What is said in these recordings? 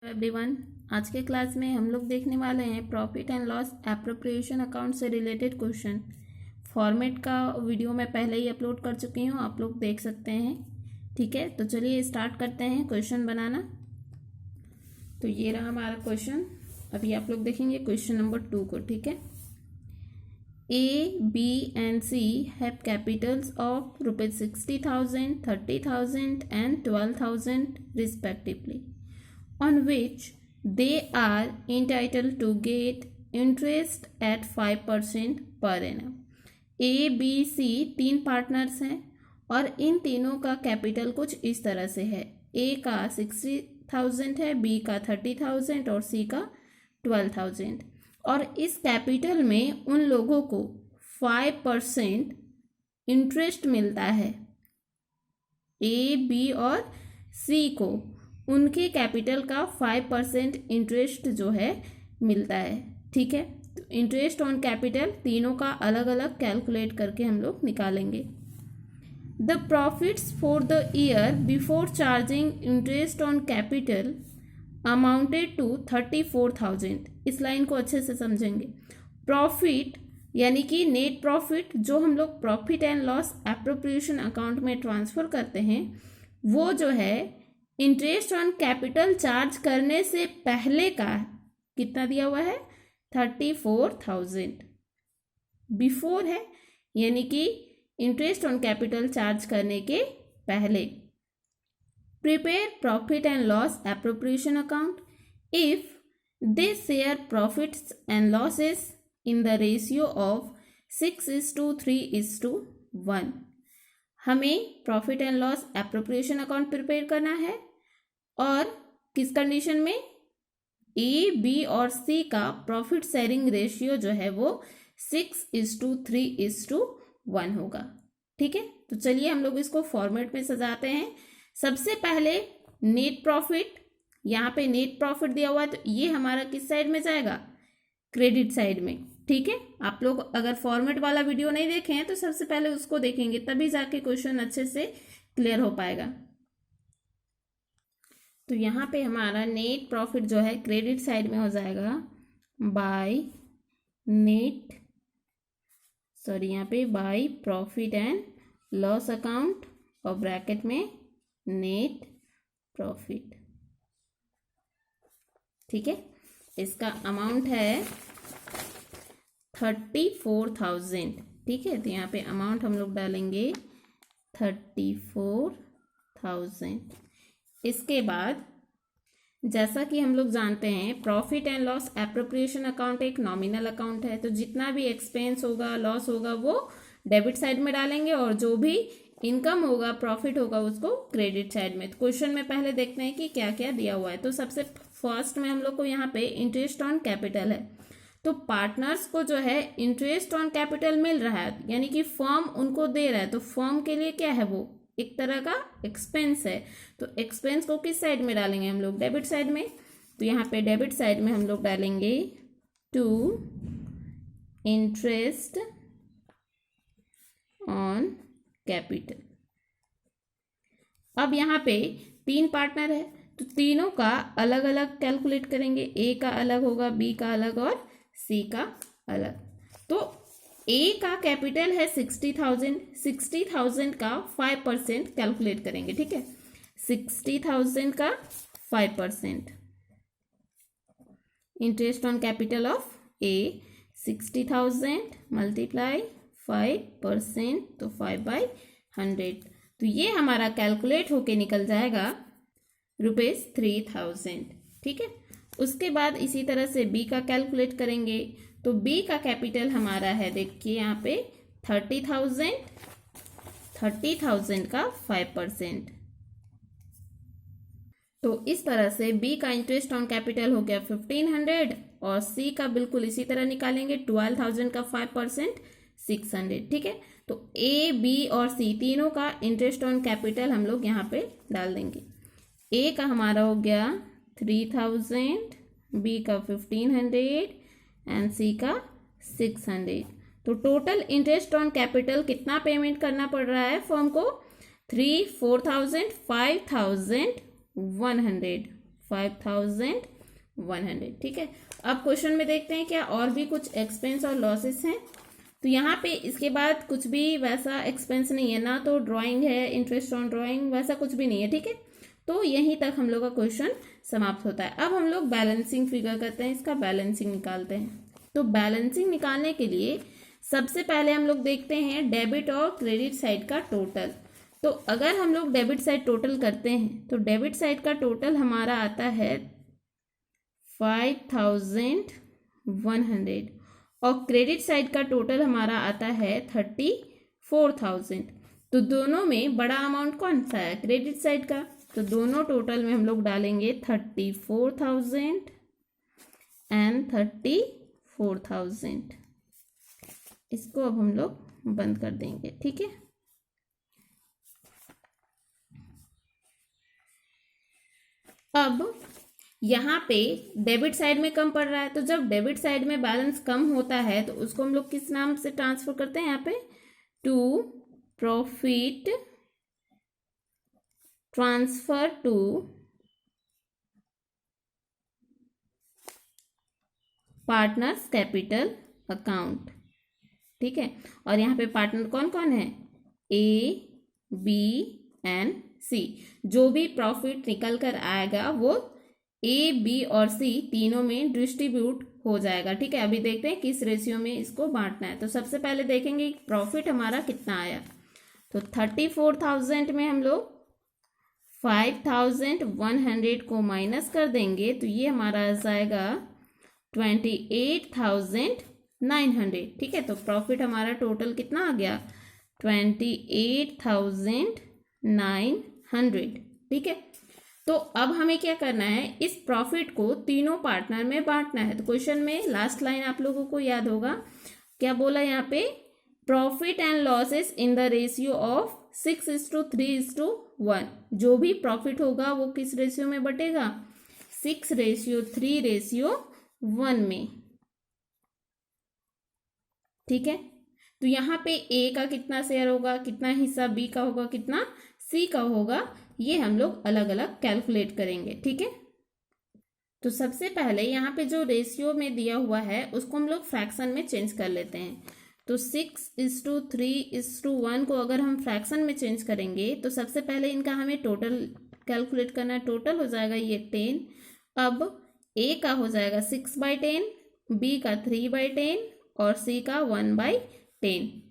Everyone, आज के class में हम लोग देखने वाले हैं profit and loss appropriation account से रिलेटेड क्वेश्चन। फॉर्मेट का वीडियो मैं पहले ही अपलोड कर चुकी हूँ, आप लोग देख सकते हैं। ठीक है, तो चलिए स्टार्ट करते हैं क्वेश्चन बनाना। तो ये रहा हमारा क्वेश्चन। अभी आप लोग देखेंगे क्वेश्चन नंबर 2 को। ठीक है, A, B and C have capitals of rupees 60,000, 30,000 and 12,000 respectively, on which they are entitled to get interest at 5% per annum. A, B, C तीन पार्टनर्स हैं और इन तीनों का कैपिटल कुछ इस तरह से है। A का 60,000 है, B का 30,000 और C का 12,000। और इस कैपिटल में उन लोगों को 5% इंटरेस्ट मिलता है। ए, बी और सी को उनके कैपिटल का 5% इंटरेस्ट जो है मिलता है। ठीक है, तो इंटरेस्ट ऑन कैपिटल तीनों का अलग अलग कैलकुलेट करके हम लोग निकालेंगे। The profits for the year before charging interest on capital amounted to 34,000। इस लाइन को अच्छे से समझेंगे। प्रॉफिट यानी कि नेट प्रॉफिट जो हम लोग profit and loss appropriation account में ट्रांसफर करते हैं, वो जो है इंटरेस्ट ऑन कैपिटल चार्ज करने से पहले का कितना दिया हुआ है, 34,000 बिफोर है, यानी कि इंटरेस्ट ऑन कैपिटल चार्ज करने के पहले। Prepare profit and loss appropriation account if they share profits and losses in the ratio of 6:3:1। हमें profit and loss appropriation account prepare करना है और किस कंडीशन में, ए, बी और सी का प्रॉफिट शेयरिंग रेशियो जो है वो 6:3:1 होगा। ठीक है, तो चलिए हम लोग इसको फॉर्मेट में सजाते हैं। सबसे पहले नेट प्रॉफिट, यहाँ पे नेट प्रॉफिट दिया हुआ है तो ये हमारा किस साइड में जाएगा, क्रेडिट साइड में। ठीक है, आप लोग अगर फॉर्मेट वाला वीडियो नहीं देखे हैं तो सबसे पहले उसको देखेंगे, तभी जाके क्वेश्चन अच्छे से क्लियर हो पाएगा। तो यहाँ पे हमारा नेट प्रॉफिट जो है क्रेडिट साइड में हो जाएगा बाय नेट, यहाँ पे by profit and loss account और ब्रैकेट में नेट प्रॉफिट। ठीक है, इसका अमाउंट है 34,000। ठीक है, तो यहाँ पे अमाउंट हम लोग डालेंगे 34,000। इसके बाद जैसा कि हम लोग जानते हैं profit and loss appropriation account एक नॉमिनल अकाउंट है, तो जितना भी एक्सपेंस होगा, लॉस होगा, वो डेबिट साइड में डालेंगे और जो भी इनकम होगा, प्रॉफिट होगा, उसको क्रेडिट साइड में। तो क्वेश्चन में पहले देखते हैं कि क्या क्या दिया हुआ है। तो सबसे फर्स्ट में हम लोग को यहाँ पे इंटरेस्ट ऑन कैपिटल है, तो पार्टनर्स को जो है इंटरेस्ट ऑन कैपिटल मिल रहा है, यानी कि फर्म उनको दे रहा है, तो फर्म के लिए क्या है, वो एक तरह का एक्सपेंस है। तो एक्सपेंस को किस साइड में डालेंगे हम लोग, डेबिट साइड में। तो यहाँ पे डेबिट साइड में हम लोग डालेंगे टू इंटरेस्ट ऑन कैपिटल। अब यहाँ पे तीन पार्टनर है तो तीनों का अलग अलग कैलकुलेट करेंगे। ए का अलग होगा, बी का अलग और सी का अलग। तो ए का कैपिटल है 60,000, 60,000 का 5% कैलकुलेट करेंगे। ठीक है, 60,000 का 5% interest on capital of A, 60,000 multiply 5%, तो 5/100। तो ये हमारा कैलकुलेट होके निकल जाएगा ₹3,000। ठीक है, उसके बाद इसी तरह से बी का कैलकुलेट करेंगे। तो बी का कैपिटल हमारा है, देखिए यहाँ पे 30,000, 30,000 का 5%। तो इस तरह से बी का इंटरेस्ट ऑन कैपिटल हो गया 1,500 और सी का बिल्कुल इसी तरह निकालेंगे 12,000 का 5%, 600। ठीक है, तो ए, बी और सी तीनों का इंटरेस्ट ऑन कैपिटल हम लोग यहाँ पे डाल देंगे। ए का हमारा हो गया 3,000, बी का 1,500 एंड सी का 600। तो टोटल इंटरेस्ट ऑन कैपिटल कितना पेमेंट करना पड़ रहा है फर्म को, 3, 4,000, 5,100, 5100, ठीक है। अब क्वेश्चन में देखते हैं क्या और भी कुछ एक्सपेंस और लॉसेस हैं। तो यहाँ पे इसके बाद कुछ भी वैसा एक्सपेंस नहीं है, ना तो ड्राइंग है, इंटरेस्ट ऑन ड्राइंग, वैसा कुछ भी नहीं है, ठीक है। तो यहीं तक हम लोग का क्वेश्चन समाप्त होता है। अब हम लोग बैलेंसिंग फिगर करते हैं, इसका बैलेंसिंग निकालते हैं। तो बैलेंसिंग निकालने के लिए सबसे पहले हम लोग देखते हैं डेबिट और क्रेडिट साइड का टोटल। तो अगर हम लोग डेबिट साइड टोटल करते हैं तो डेबिट साइड का टोटल हमारा आता है 5100 और क्रेडिट साइड का टोटल हमारा आता है 34,000। तो दोनों में बड़ा अमाउंट कौन सा है? क्रेडिट साइड का। तो दोनों टोटल में हम लोग डालेंगे 34,000 एंड 34,000। इसको अब हम लोग बंद कर देंगे, ठीक है। अब यहाँ पे डेबिट साइड में कम पड़ रहा है, तो जब डेबिट साइड में बैलेंस कम होता है तो उसको हम लोग किस नाम से ट्रांसफर करते हैं? यहाँ पे to profit transfer to partners capital account, ठीक है। और यहाँ पे पार्टनर कौन कौन है? A, B and C. जो भी प्रॉफिट निकल कर आएगा वो ए, बी और सी तीनों में डिस्ट्रीब्यूट हो जाएगा, ठीक है। अभी देखते हैं किस रेशियो में इसको बांटना है। तो सबसे पहले देखेंगे प्रॉफिट हमारा कितना आया। तो 34,000 में हम लोग 5,100 को माइनस कर देंगे तो ये हमारा आ जाएगा 28,900, ठीक है। तो प्रॉफिट हमारा टोटल कितना आ गया? 28,900, ठीक है। तो अब हमें क्या करना है? इस प्रॉफिट को तीनों पार्टनर में बांटना है। तो क्वेश्चन में लास्ट लाइन आप लोगों को याद होगा, क्या बोला यहाँ पे? Profit and losses in the ratio of 6:3:1। जो भी प्रॉफिट होगा वो किस रेशियो में बटेगा? 6:3:1 में, ठीक है। तो यहाँ पे ए का कितना शेयर होगा, कितना हिस्सा बी का होगा, कितना सी का होगा, ये हम लोग अलग अलग कैलकुलेट करेंगे, ठीक है। तो सबसे पहले यहाँ पे जो रेशियो में दिया हुआ है उसको हम लोग फ्रैक्शन में चेंज कर लेते हैं। तो 6:3:1 को अगर हम फ्रैक्शन में चेंज करेंगे तो सबसे पहले इनका हमें टोटल कैलकुलेट करना है। टोटल हो जाएगा ये 10। अब ए का हो जाएगा 6/10, बी का 3/10 और सी का 1/10,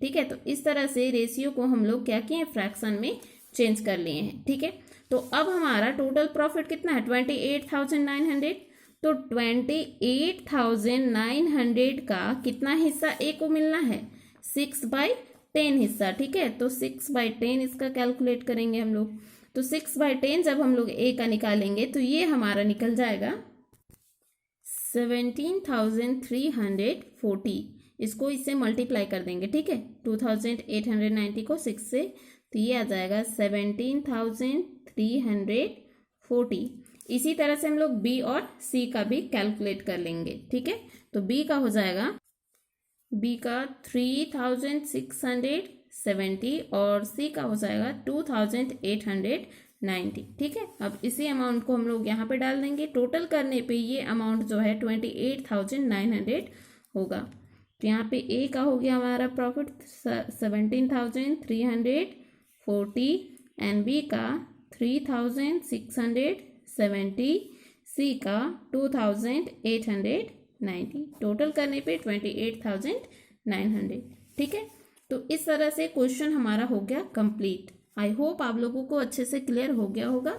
ठीक है। तो इस तरह से रेशियो को हम लोग क्या किए? फ्रैक्शन में चेंज कर लिए हैं, ठीक है। तो अब हमारा टोटल प्रॉफिट कितना है? 28,900। तो 28,900 का कितना हिस्सा ए को मिलना है? 6/10 हिस्सा, ठीक है। तो 6/10 इसका कैलकुलेट करेंगे हम लोग। तो 6/10 जब हम लोग ए का निकालेंगे तो ये हमारा निकल जाएगा 17,340। इसको इससे मल्टीप्लाई कर देंगे, ठीक है। 2,890 को 6 से, तो ये आ जाएगा 17,340। इसी तरह से हम लोग बी और सी का भी कैलकुलेट कर लेंगे, ठीक है। तो बी का हो जाएगा, बी का 3,670 और सी का हो जाएगा 2,890, ठीक है। अब इसी अमाउंट को हम लोग यहाँ पे डाल देंगे। टोटल करने पे ये अमाउंट जो है 28,900 होगा। तो यहाँ पे ए का हो गया हमारा प्रॉफिट 17,340 एंड बी का 3,670, सी का 2,890। टोटल करने पे 28,900, ठीक है। तो इस तरह से क्वेश्चन हमारा हो गया कंप्लीट। आई होप आप लोगों को अच्छे से क्लियर हो गया होगा।